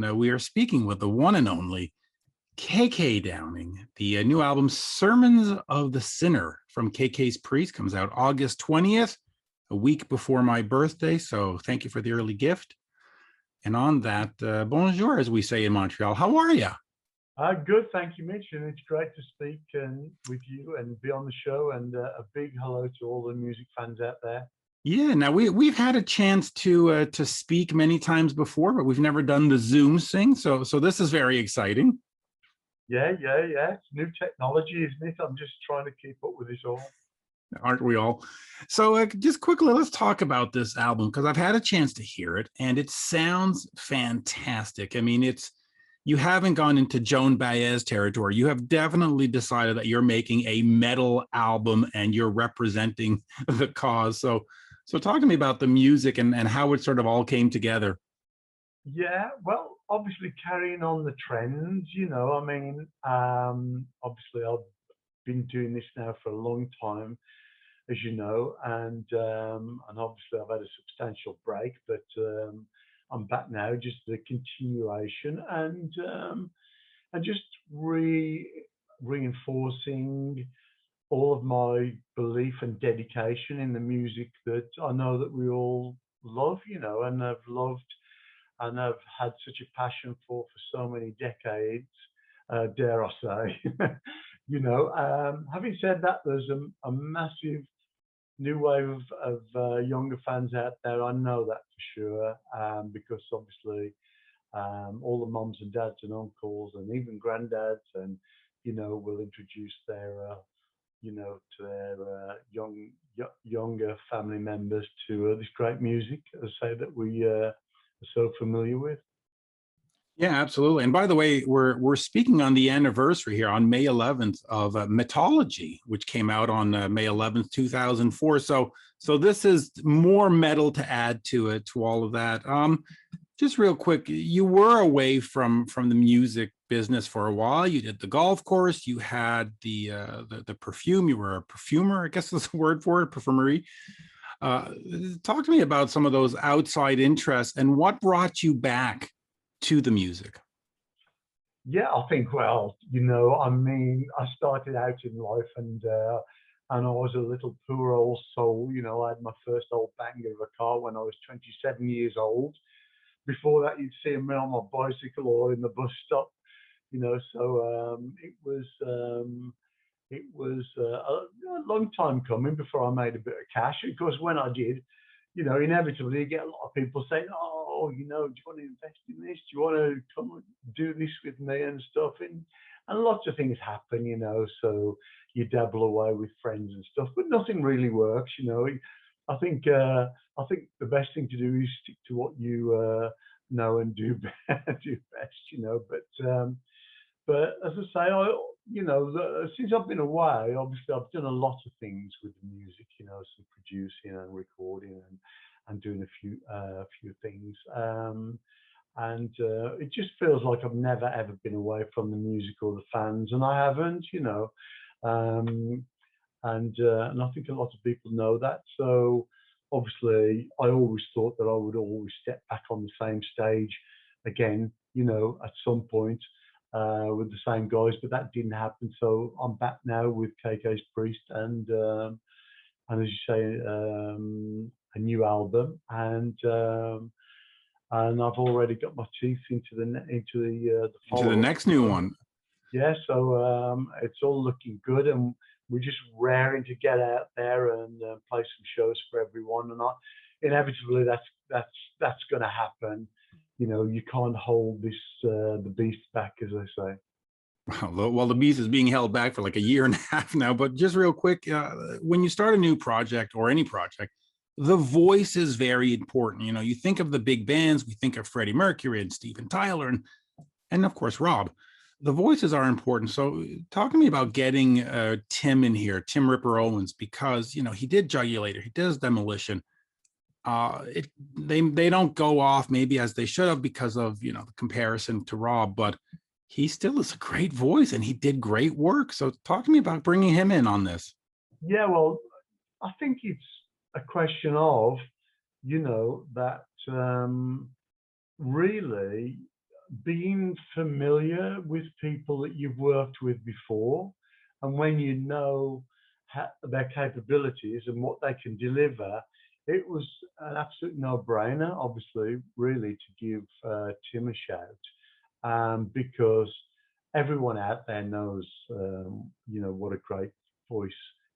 Now we are speaking with the one and only KK Downing. The new album Sermons of the Sinner from KK's Priest comes out August 20th, a week before my birthday. So thank you for the early gift. And on that, bonjour, as we say in Montreal. How are you? Good, thank you, Mitch. And it's great to speak with you and be on the show. And a big hello to all the music fans out there. Yeah, now we've had a chance to speak many times before, but we've never done the Zoom thing. So this is very exciting. Yeah. It's new technology, isn't it? I'm just trying to keep up with this all. Aren't we all? So just quickly, let's talk about this album because I've had a chance to hear it and it sounds fantastic. I mean, you haven't gone into Joan Baez territory. You have definitely decided that you're making a metal album and you're representing the cause. So talk to me about the music and how it sort of all came together. Yeah, well, obviously carrying on the trends, I mean, obviously I've been doing this now for a long time, as you know, and obviously I've had a substantial break, but I'm back now, just the continuation and just reinforcing all of my belief and dedication in the music that I know that we all love, and have loved and have had such a passion for so many decades, dare I say. Having said that, there's a massive new wave of younger fans out there. I know that for sure, because obviously all the mums and dads and uncles and even granddads and will introduce their to their younger family members to this great music, as I say, that we are so familiar with. Yeah, absolutely. And by the way, we're speaking on the anniversary here on May 11th of Mythology, which came out on May 11th, 2004. So this is more metal to add to it, to all of that. Just real quick, you were away from the music business for a while. You did the golf course. You had the perfume. You were a perfumer, I guess that's the word for it, perfumery. Talk to me about some of those outside interests and what brought you back to the music. Yeah, I think, well, I mean, I started out in life and I was a little poor old soul. I had my first old banger of a car when I was 27 years old. Before that, you'd see me on my bicycle or in the bus stop, so it was a long time coming before I made a bit of cash. Of course, when I did, inevitably you get a lot of people saying, oh, do you want to invest in this? Do you want to come and do this with me and stuff? And lots of things happen, so you dabble away with friends and stuff, but nothing really works, I think the best thing to do is stick to what you know and do best, but as I say, since I've been away, obviously I've done a lot of things with the music, some producing and recording and doing a few things, and it just feels like I've never ever been away from the music or the fans, and I haven't, and I think a lot of people know that. So obviously I always thought that I would always step back on the same stage again, at some point with the same guys, but that didn't happen. So I'm back now with KK's Priest and as you say, a new album, and I've already got my teeth into the next new one. Yeah, so it's all looking good, and we're just raring to get out there and play some shows for everyone. And inevitably, that's going to happen. You can't hold the beast back, as they say. Well, the beast is being held back for like a year and a half now. But just real quick, when you start a new project or any project, the voice is very important. You think of the big bands, we think of Freddie Mercury and Steven Tyler, and of course Rob. The voices are important. So talk to me about getting Tim in here, Tim Ripper Owens, because he did Jugulator, he does Demolition. They don't go off maybe as they should have because of the comparison to Rob, but he still is a great voice and he did great work. So talk to me about bringing him in on this. Yeah, well, I think it's a question of that really being familiar with people that you've worked with before, and when you know their capabilities and what they can deliver, it was an absolute no-brainer, obviously, really, to give Tim a shout, because everyone out there knows, what a great voice,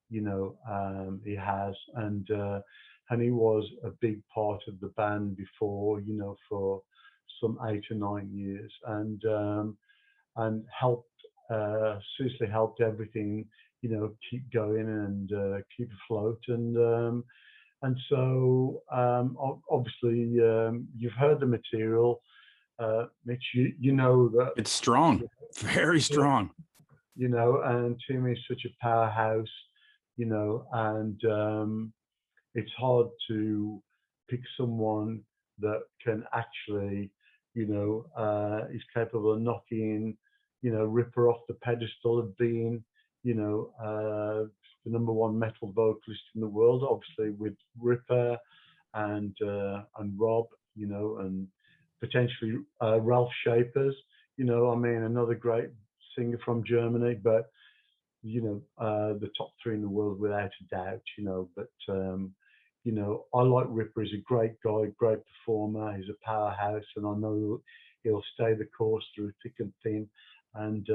he has, and he was a big part of the band before, for some 8 or 9 years, and helped, seriously helped everything, keep going and keep afloat. And so obviously you've heard the material, Mitch. You know that It's strong, very strong. And Tim is such a powerhouse, and it's hard to pick someone that can actually, is capable of knocking, Ripper off the pedestal of being, the #1 metal vocalist in the world, obviously with Ripper and Rob, and potentially Ralph Shapers, another great singer from Germany, but the top 3 in the world without a doubt, but I like Ripper. He's a great guy, great performer. He's a powerhouse, and I know he'll stay the course through thick and thin. And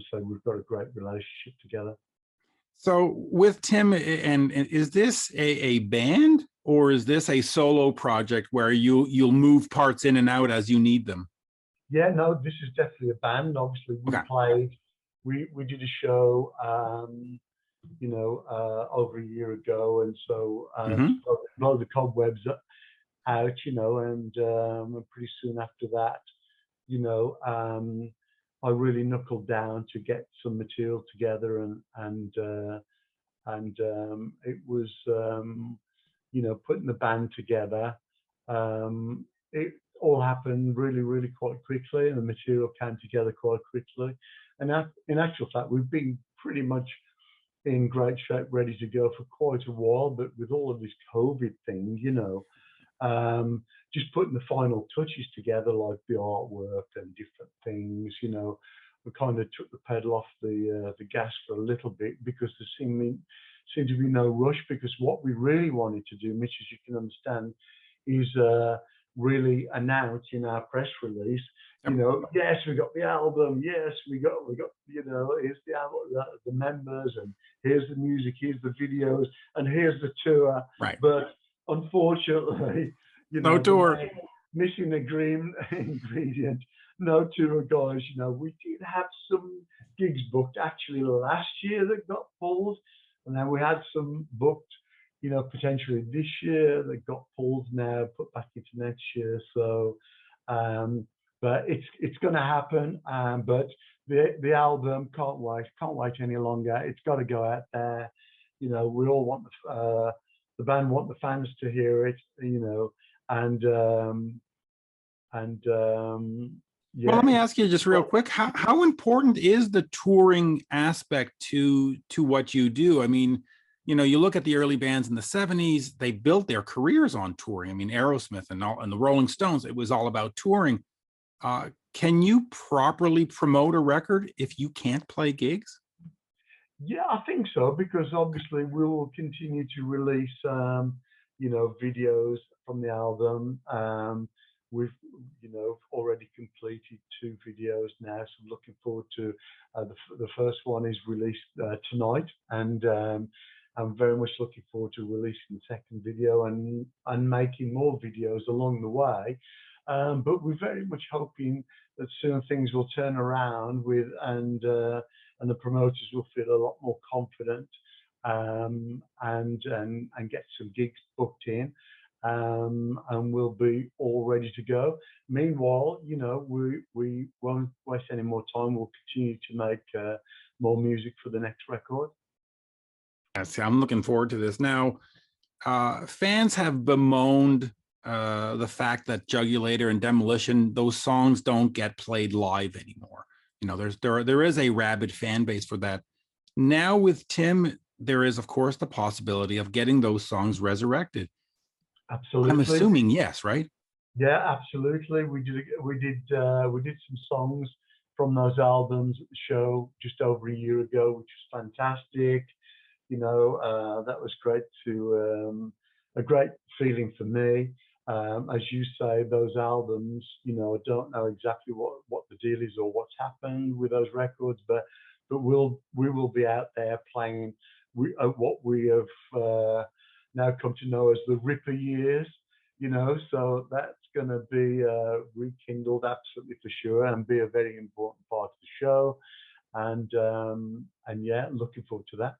so we've got a great relationship together. So with Tim, and is this a band, or is this a solo project where you'll move parts in and out as you need them? Yeah, no, this is definitely a band. Obviously, we played. We did a show, over a year ago, and so blow the cobwebs out, and pretty soon after that, I really knuckled down to get some material together, and it was, putting the band together. It all happened really, really quite quickly, and the material came together quite quickly. And in actual fact, we've been pretty much in great shape, ready to go for quite a while. But with all of this COVID thing, just putting the final touches together, like the artwork and different things, we kind of took the pedal off the gas for a little bit, because there seemed to be no rush. Because what we really wanted to do, Mitch, as you can understand, is really announce in our press release, yes, we got the album, yes, we got, here's the album, the members, and here's the music, here's the videos, and here's the tour. Right. But unfortunately, no tour, missing ingredient, no tour, guys. We did have some gigs booked actually last year that got pulled, and then we had some booked, potentially this year that got pulled now, put back into next year. So, but it's going to happen. But the album, can't wait any longer. It's got to go out there. We all want the band want the fans to hear it. And yeah. Well, let me ask you just real quick, how important is the touring aspect to what you do? I mean, you look at the early bands in the 70s, they built their careers on touring. I mean, Aerosmith and the Rolling Stones, it was all about touring. Can you properly promote a record if you can't play gigs? Yeah, I think so, because obviously we will continue to release, videos from the album. We've, already completed 2 videos now, so I'm looking forward to the first one is released tonight, and I'm very much looking forward to releasing the second video and making more videos along the way. But we're very much hoping that soon things will turn around and the promoters will feel a lot more confident, and get some gigs booked in, and we'll be all ready to go. Meanwhile, we won't waste any more time. We'll continue to make more music for the next record. Yes, I'm looking forward to this. Now, fans have bemoaned the fact that Jugulator and Demolition, those songs don't get played live anymore. There is a rabid fan base for that. Now with Tim, there is, of course, the possibility of getting those songs resurrected. Absolutely. I'm assuming yes, right? Yeah, absolutely. We did some songs from those albums at the show just over a year ago, which was fantastic. That was great a great feeling for me. As you say, those albums, I don't know exactly what the deal is or what's happened with those records, but we will be out there playing what we have now come to know as the Ripper years. So that's going to be rekindled absolutely for sure, and be a very important part of the show. And yeah, looking forward to that.